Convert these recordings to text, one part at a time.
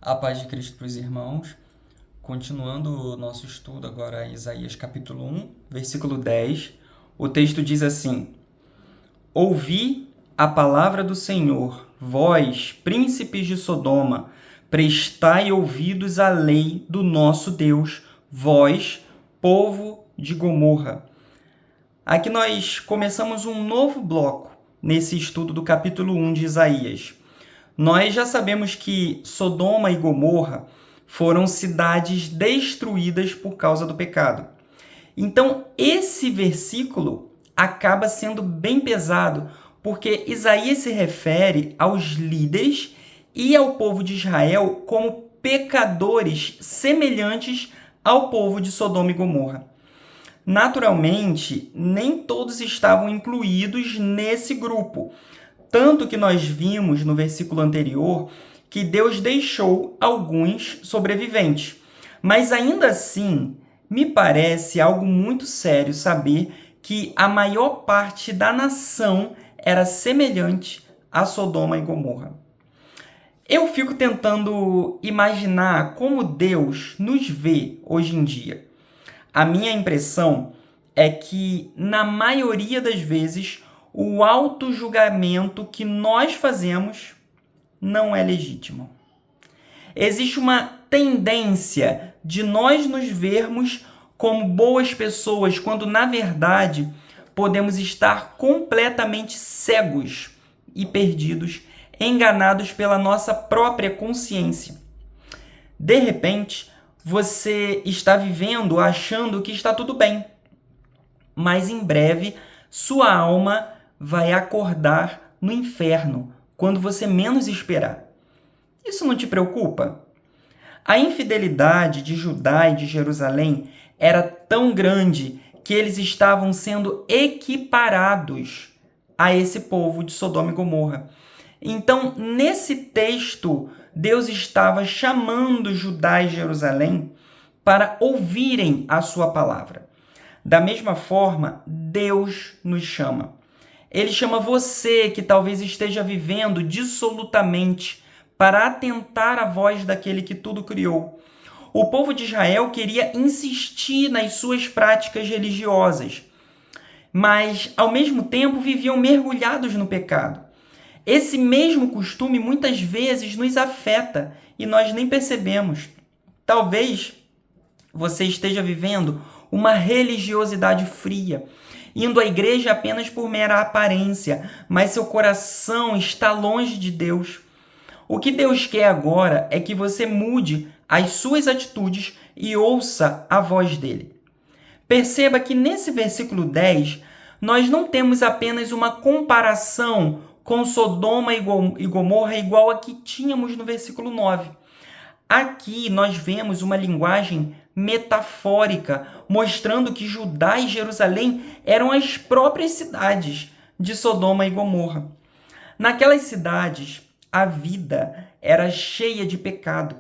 A paz de Cristo para os irmãos. Continuando o nosso estudo agora em Isaías capítulo 1, versículo 10, o texto diz assim: Ouvi a palavra do Senhor, vós, príncipes de Sodoma, prestai ouvidos à lei do nosso Deus, vós, povo de Gomorra. Aqui nós começamos um novo bloco nesse estudo do capítulo 1 de Isaías. Nós já sabemos que Sodoma e Gomorra foram cidades destruídas por causa do pecado. Então, esse versículo acaba sendo bem pesado, porque Isaías se refere aos líderes e ao povo de Israel como pecadores semelhantes ao povo de Sodoma e Gomorra. Naturalmente, nem todos estavam incluídos nesse grupo, tanto que nós vimos no versículo anterior que Deus deixou alguns sobreviventes. Mas ainda assim, me parece algo muito sério saber que a maior parte da nação era semelhante a Sodoma e Gomorra. Eu fico tentando imaginar como Deus nos vê hoje em dia. A minha impressão é que, na maioria das vezes, o autojulgamento que nós fazemos não é legítimo. Existe uma tendência de nós nos vermos como boas pessoas, quando, na verdade, podemos estar completamente cegos e perdidos, enganados pela nossa própria consciência. De repente, você está vivendo achando que está tudo bem, mas em breve sua alma vai acordar no inferno quando você menos esperar. Isso não te preocupa? A infidelidade de Judá e de Jerusalém era tão grande que eles estavam sendo equiparados a esse povo de Sodoma e Gomorra. Então, nesse texto, Deus estava chamando Judá e Jerusalém para ouvirem a sua palavra. Da mesma forma, Deus nos chama. Ele chama você que talvez esteja vivendo dissolutamente para atentar à voz daquele que tudo criou. O povo de Israel queria insistir nas suas práticas religiosas, mas ao mesmo tempo viviam mergulhados no pecado. Esse mesmo costume muitas vezes nos afeta e nós nem percebemos. Talvez você esteja vivendo uma religiosidade fria, indo à igreja apenas por mera aparência, mas seu coração está longe de Deus. O que Deus quer agora é que você mude as suas atitudes e ouça a voz dele. Perceba que nesse versículo 10, nós não temos apenas uma comparação com Sodoma e Gomorra igual a que tínhamos no versículo 9. Aqui nós vemos uma linguagem metafórica, mostrando que Judá e Jerusalém eram as próprias cidades de Sodoma e Gomorra. Naquelas cidades, a vida era cheia de pecado.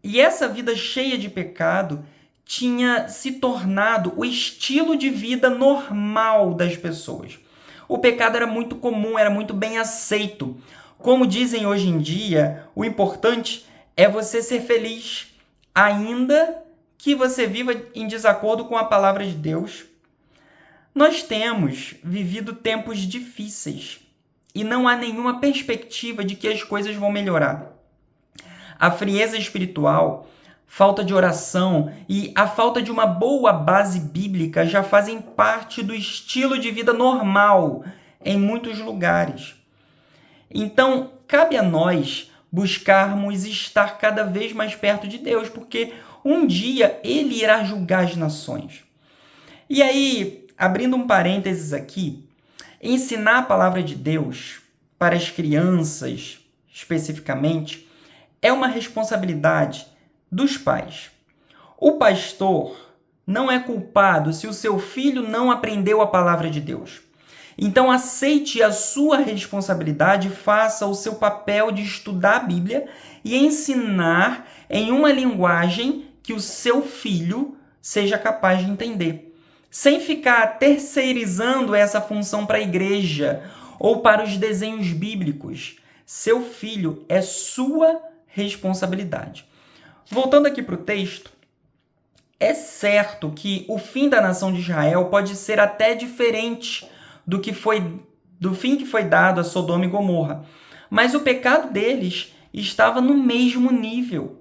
E essa vida cheia de pecado tinha se tornado o estilo de vida normal das pessoas. O pecado era muito comum, era muito bem aceito. Como dizem hoje em dia, o importante é você ser feliz, ainda que você viva em desacordo com a palavra de Deus. Nós temos vivido tempos difíceis e não há nenhuma perspectiva de que as coisas vão melhorar. A frieza espiritual, falta de oração e a falta de uma boa base bíblica já fazem parte do estilo de vida normal em muitos lugares. Então, cabe a nós buscarmos estar cada vez mais perto de Deus, porque um dia Ele irá julgar as nações. E aí, abrindo um parênteses aqui, ensinar a palavra de Deus para as crianças, especificamente, é uma responsabilidade dos pais. O pastor não é culpado se o seu filho não aprendeu a palavra de Deus. Então, aceite a sua responsabilidade, faça o seu papel de estudar a Bíblia e ensinar em uma linguagem que o seu filho seja capaz de entender, sem ficar terceirizando essa função para a igreja ou para os desenhos bíblicos. Seu filho é sua responsabilidade. Voltando aqui para o texto, é certo que o fim da nação de Israel pode ser até diferente do fim que foi dado a Sodoma e Gomorra, mas o pecado deles estava no mesmo nível.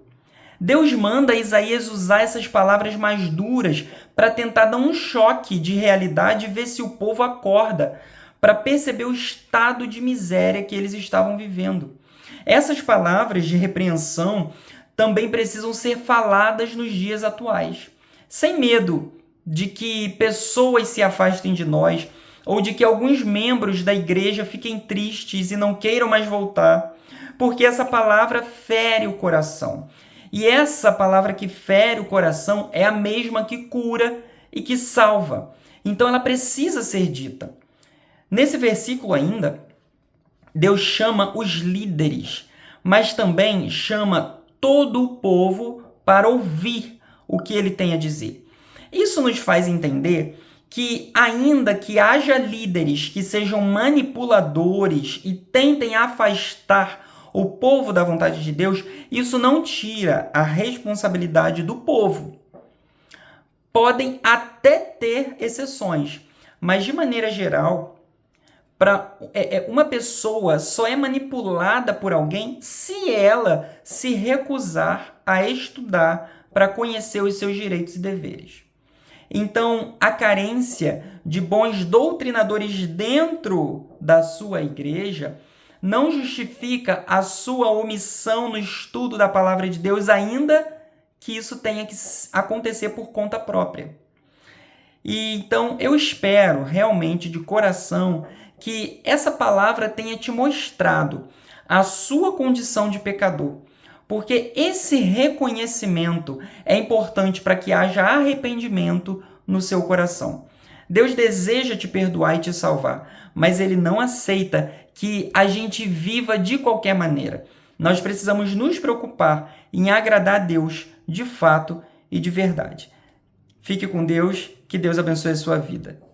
Deus manda Isaías usar essas palavras mais duras para tentar dar um choque de realidade e ver se o povo acorda, para perceber o estado de miséria que eles estavam vivendo. Essas palavras de repreensão também precisam ser faladas nos dias atuais, sem medo de que pessoas se afastem de nós ou de que alguns membros da igreja fiquem tristes e não queiram mais voltar, porque essa palavra fere o coração. E essa palavra que fere o coração é a mesma que cura e que salva. Então ela precisa ser dita. Nesse versículo ainda, Deus chama os líderes, mas também chama todo o povo para ouvir o que ele tem a dizer. Isso nos faz entender que, ainda que haja líderes que sejam manipuladores e tentem afastar o povo da vontade de Deus, isso não tira a responsabilidade do povo. Podem até ter exceções, mas de maneira geral, uma pessoa só é manipulada por alguém se ela se recusar a estudar para conhecer os seus direitos e deveres. Então, a carência de bons doutrinadores dentro da sua igreja não justifica a sua omissão no estudo da palavra de Deus, ainda que isso tenha que acontecer por conta própria. E então eu espero realmente de coração que essa palavra tenha te mostrado a sua condição de pecador, porque esse reconhecimento é importante para que haja arrependimento no seu coração. Deus deseja te perdoar e te salvar, mas Ele não aceita que a gente viva de qualquer maneira. Nós precisamos nos preocupar em agradar a Deus de fato e de verdade. Fique com Deus, que Deus abençoe a sua vida.